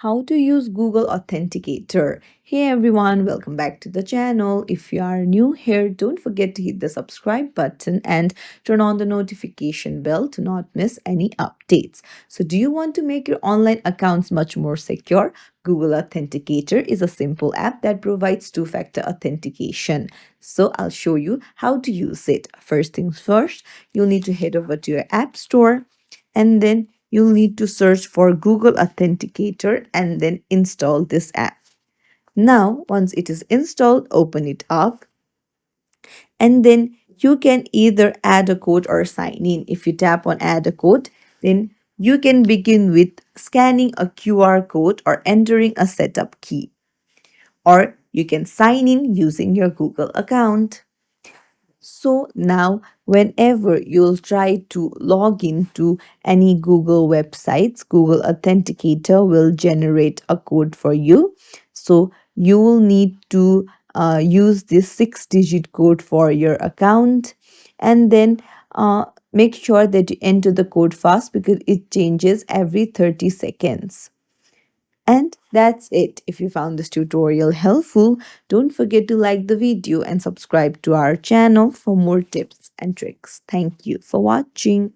how to use Google Authenticator. Hey everyone, welcome back to the channel. If you are new here, don't forget to hit the subscribe button and turn on the notification bell to not miss any updates. So, do you want to make your online accounts much more secure? Google Authenticator is a simple app that provides two-factor authentication. So, I'll show you how to use it. First things first, you'll need to head over to your App Store and then you'll need to search for Google Authenticator and then install this app. Now, once it is installed, open it up and then you can either add a code or sign in. If you tap on add a code, then you can begin with scanning a QR code or entering a setup key, or you can sign in using your Google account. So now, whenever you'll try to log into any Google websites, Google Authenticator will generate a code for you. So you will need to use this 6-digit code for your account, and then make sure that you enter the code fast because it changes every 30 seconds. And that's it. If you found this tutorial helpful, don't forget to like the video and subscribe to our channel for more tips and tricks. Thank you for watching.